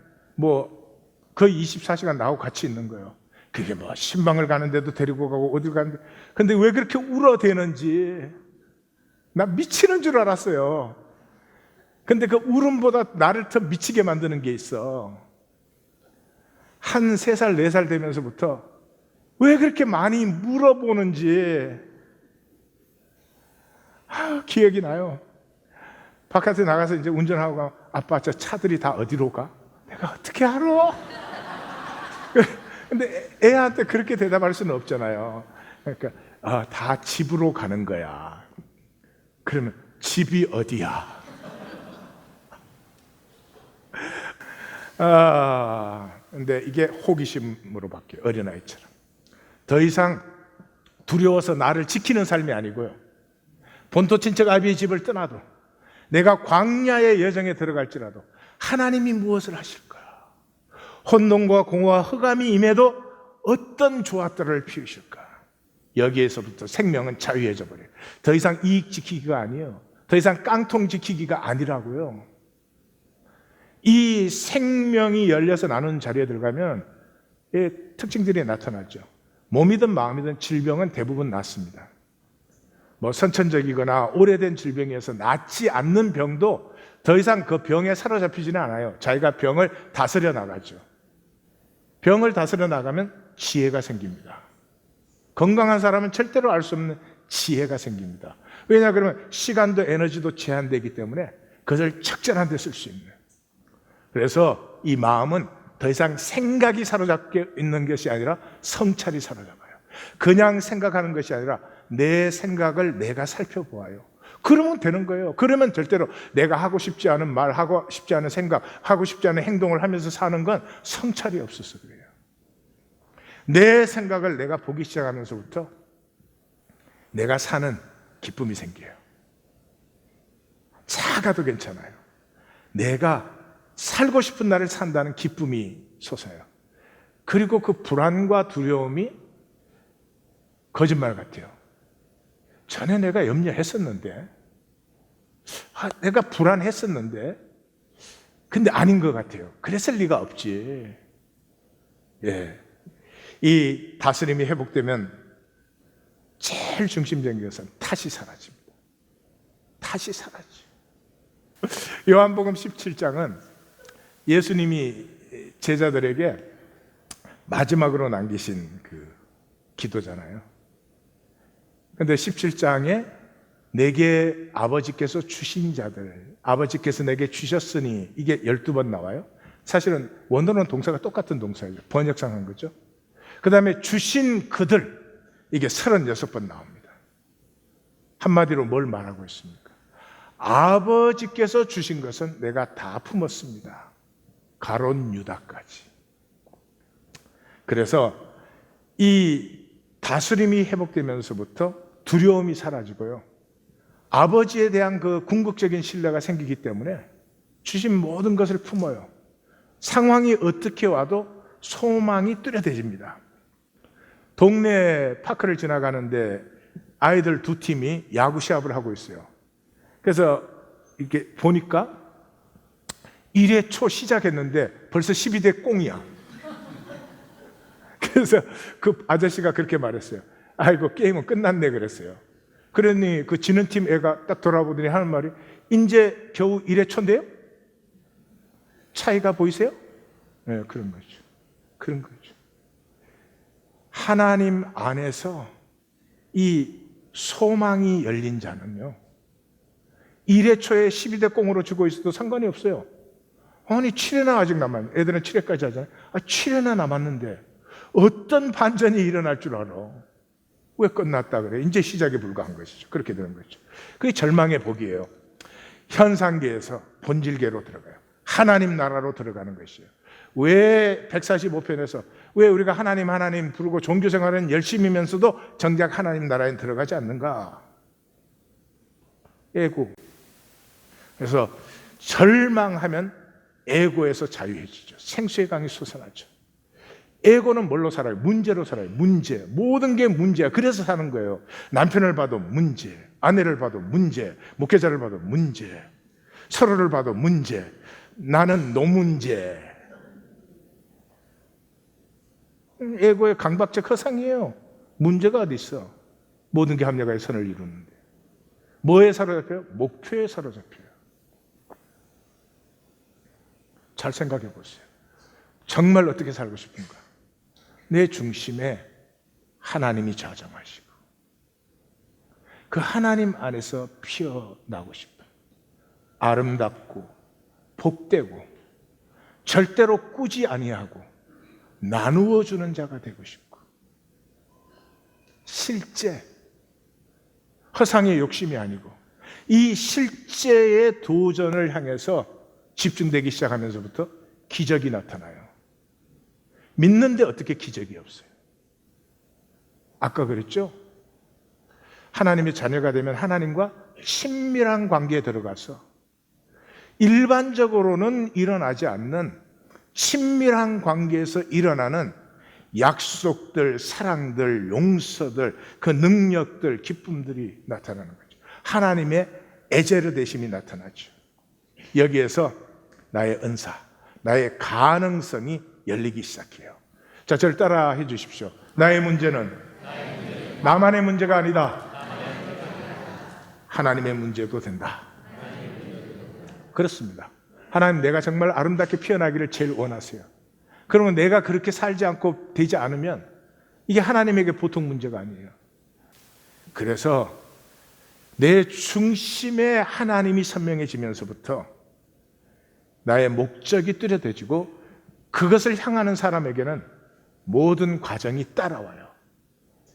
거의 24시간 나하고 같이 있는 거예요. 그게 신방을 가는데도 데리고 가고, 어딜 가는데. 근데 왜 그렇게 울어대는지, 나 미치는 줄 알았어요. 근데 그 울음보다 나를 더 미치게 만드는 게 있어. 한 3살, 4살 되면서부터 왜 그렇게 많이 물어보는지 기억이 나요. 바깥에 나가서 이제 운전하고 가면, 아빠 저 차들이 다 어디로 가? 내가 어떻게 알아? 근데 애한테 그렇게 대답할 수는 없잖아요. 그러니까 다 집으로 가는 거야. 그러면 집이 어디야? 근데 이게 호기심으로 바뀌어요. 어린아이처럼. 더 이상 두려워서 나를 지키는 삶이 아니고요. 본토 친척 아비의 집을 떠나도, 내가 광야의 여정에 들어갈지라도 하나님이 무엇을 하실까? 혼돈과 공허와 흑암이 임해도 어떤 조화들을 피우실까? 여기에서부터 생명은 자유해져 버려요. 더 이상 이익 지키기가 아니에요. 더 이상 깡통 지키기가 아니라고요. 이 생명이 열려서 나누는 자리에 들어가면 특징들이 나타나죠. 몸이든 마음이든 질병은 대부분 낫습니다. 선천적이거나 오래된 질병이어서 낫지 않는 병도 더 이상 그 병에 사로잡히지는 않아요. 자기가 병을 다스려 나가죠. 병을 다스려 나가면 지혜가 생깁니다. 건강한 사람은 절대로 알 수 없는 지혜가 생깁니다. 왜냐 그러면 시간도 에너지도 제한되기 때문에 그것을 적절한 데 쓸 수 있는. 그래서 이 마음은 더 이상 생각이 사로잡혀 있는 것이 아니라 성찰이 사로잡아요. 그냥 생각하는 것이 아니라 내 생각을 내가 살펴보아요. 그러면 되는 거예요. 그러면 절대로 내가 하고 싶지 않은 말, 하고 싶지 않은 생각, 하고 싶지 않은 행동을 하면서 사는 건 성찰이 없어서 그래요. 내 생각을 내가 보기 시작하면서부터 내가 사는 기쁨이 생겨요. 작아도 괜찮아요. 내가 살고 싶은 날을 산다는 기쁨이 솟아요. 그리고 그 불안과 두려움이 거짓말 같아요. 전에 내가 염려했었는데, 내가 불안했었는데, 근데 아닌 것 같아요. 그랬을 리가 없지. 예. 이 다스림이 회복되면 제일 중심적인 것은 탓이 사라집니다. 탓이 사라지. 요한복음 17장은 예수님이 제자들에게 마지막으로 남기신 그 기도잖아요. 근데 17장에 내게 아버지께서 주신 자들, 아버지께서 내게 주셨으니, 이게 12번 나와요. 사실은 원어는 동사가 똑같은 동사예요. 번역상 한 거죠. 그 다음에 주신 그들, 이게 36번 나옵니다. 한마디로 뭘 말하고 있습니까? 아버지께서 주신 것은 내가 다 품었습니다. 가론 유다까지. 그래서 이 다스림이 회복되면서부터 두려움이 사라지고요. 아버지에 대한 그 궁극적인 신뢰가 생기기 때문에 주신 모든 것을 품어요. 상황이 어떻게 와도 소망이 뚜렷해집니다. 동네 파크를 지나가는데 아이들 두 팀이 야구 시합을 하고 있어요. 그래서 이렇게 보니까 1회 초 시작했는데 벌써 12대 0이야. 그래서 그 아저씨가 그렇게 말했어요. 아이고, 게임은 끝났네 그랬어요. 그러니 그 지는 팀 애가 딱 돌아보더니 하는 말이, 이제 겨우 1회 초인데요? 차이가 보이세요? 네, 그런 거죠. 그런 거죠. 하나님 안에서 이 소망이 열린 자는요, 1회 초에 12대 0으로 주고 있어도 상관이 없어요. 아니, 7회나 아직 남았는데, 애들은 7회까지 하잖아요. 7회나 남았는데 어떤 반전이 일어날 줄 알아? 왜 끝났다 그래? 이제 시작에 불과한 것이죠. 그렇게 되는 거죠. 그게 절망의 복이에요. 현상계에서 본질계로 들어가요. 하나님 나라로 들어가는 것이에요. 왜 145편에서 왜 우리가 하나님 부르고 종교생활은 열심히면서도 정작 하나님 나라에 들어가지 않는가? 에고. 그래서 절망하면 에고에서 자유해지죠. 생수의 강이 솟아나죠. 에고는 뭘로 살아요? 문제로 살아요. 문제. 모든 게 문제야. 그래서 사는 거예요. 남편을 봐도 문제, 아내를 봐도 문제, 목회자를 봐도 문제, 서로를 봐도 문제, 나는 노문제. 에고의 강박적 허상이에요. 문제가 어디 있어? 모든 게 합력하여 선을 이루는데. 뭐에 사로잡혀요? 목표에 사로잡혀요. 잘 생각해 보세요. 정말 어떻게 살고 싶은가? 내 중심에 하나님이 자정하시고 그 하나님 안에서 피어나고 싶어요. 아름답고 복되고 절대로 꾸지 아니하고 나누어 주는 자가 되고 싶고, 실제 허상의 욕심이 아니고 이 실제의 도전을 향해서 집중되기 시작하면서부터 기적이 나타나요. 믿는데 어떻게 기적이 없어요? 아까 그랬죠? 하나님의 자녀가 되면 하나님과 친밀한 관계에 들어가서 일반적으로는 일어나지 않는 친밀한 관계에서 일어나는 약속들, 사랑들, 용서들, 그 능력들, 기쁨들이 나타나는 거죠. 하나님의 에제르 되심이 나타나죠. 여기에서 나의 은사, 나의 가능성이 열리기 시작해요. 자, 저를 따라 해 주십시오. 나의 문제는 나만의 문제가 아니다. 하나님의 문제도 된다. 그렇습니다. 하나님, 내가 정말 아름답게 피어나기를 제일 원하세요. 그러면 내가 그렇게 살지 않고 되지 않으면 이게 하나님에게 보통 문제가 아니에요. 그래서 내 중심에 하나님이 선명해지면서부터 나의 목적이 뚜렷해지고 그것을 향하는 사람에게는 모든 과정이 따라와요.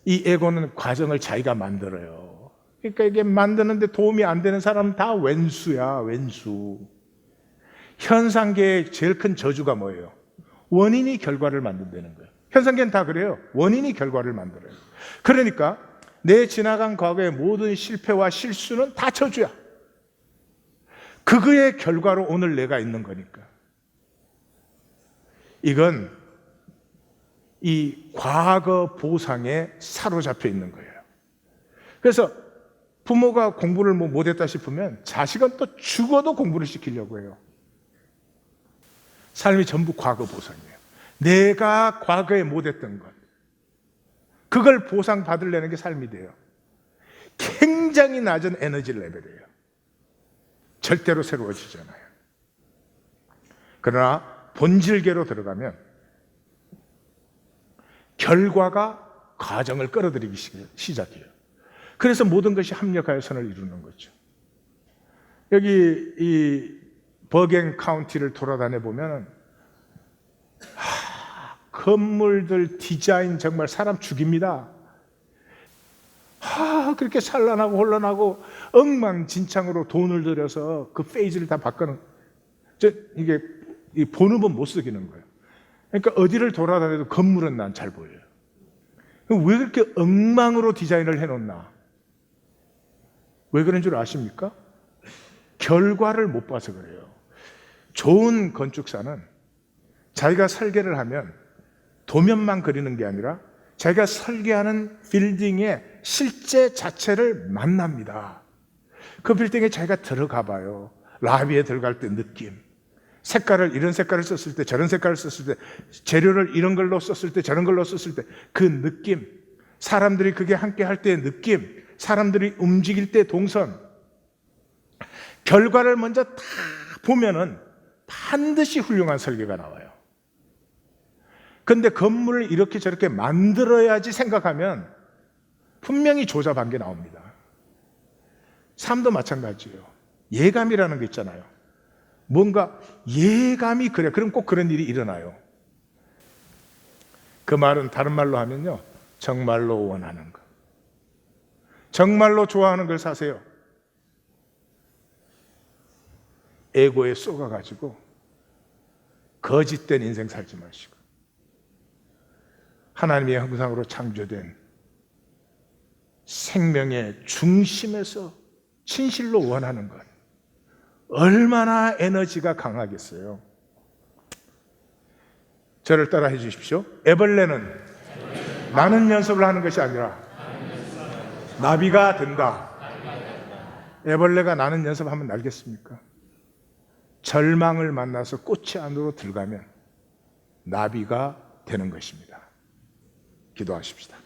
이 에고는 과정을 자기가 만들어요. 그러니까 이게 만드는데 도움이 안 되는 사람은 다 왼수야, 왼수. 현상계의 제일 큰 저주가 뭐예요? 원인이 결과를 만든다는 거예요. 현상계는 다 그래요. 원인이 결과를 만들어요. 그러니까 내 지나간 과거의 모든 실패와 실수는 다 저주야. 그거의 결과로 오늘 내가 있는 거니까. 이건 이 과거 보상에 사로잡혀 있는 거예요. 그래서 부모가 공부를 못했다 싶으면 자식은 또 죽어도 공부를 시키려고 해요. 삶이 전부 과거 보상이에요. 내가 과거에 못했던 것, 그걸 보상받으려는 게 삶이 돼요. 굉장히 낮은 에너지 레벨이에요. 절대로 새로워지잖아요. 그러나 본질계로 들어가면 결과가 과정을 끌어들이기 시작해요. 그래서 모든 것이 합력하여 선을 이루는 거죠. 여기 이 버갱 카운티를 돌아다녀 보면 건물들 디자인 정말 사람 죽입니다. 그렇게 산란하고 혼란하고 엉망진창으로 돈을 들여서 그 페이지를 다 바꾸는, 이게 본업은 못 쓰기는 거예요. 그러니까 어디를 돌아다녀도 건물은 난 잘 보여요. 왜 그렇게 엉망으로 디자인을 해놓나? 왜 그런 줄 아십니까? 결과를 못 봐서 그래요. 좋은 건축사는 자기가 설계를 하면 도면만 그리는 게 아니라 자기가 설계하는 빌딩의 실제 자체를 만납니다. 그 빌딩에 자기가 들어가 봐요. 라비에 들어갈 때 느낌, 색깔을 이런 색깔을 썼을 때 저런 색깔을 썼을 때, 재료를 이런 걸로 썼을 때 저런 걸로 썼을 때 그 느낌, 사람들이 그게 함께 할 때의 느낌, 사람들이 움직일 때 동선, 결과를 먼저 다 보면은 반드시 훌륭한 설계가 나와요. 근데 건물을 이렇게 저렇게 만들어야지 생각하면 분명히 조잡한 게 나옵니다. 삶도 마찬가지예요. 예감이라는 게 있잖아요. 뭔가 예감이 그래. 그럼 꼭 그런 일이 일어나요. 그 말은 다른 말로 하면요, 정말로 원하는 것, 정말로 좋아하는 걸 사세요. 에고에 쏘가가지고 거짓된 인생 살지 마시고 하나님의 형상으로 창조된 생명의 중심에서 진실로 원하는 것, 얼마나 에너지가 강하겠어요. 저를 따라해 주십시오. 애벌레는 나는 연습을 하는 것이 아니라 나비가 된다. 애벌레가 나는 연습하면 날겠습니까? 절망을 만나서 꽃이 안으로 들어가면 나비가 되는 것입니다. 기도하십시다.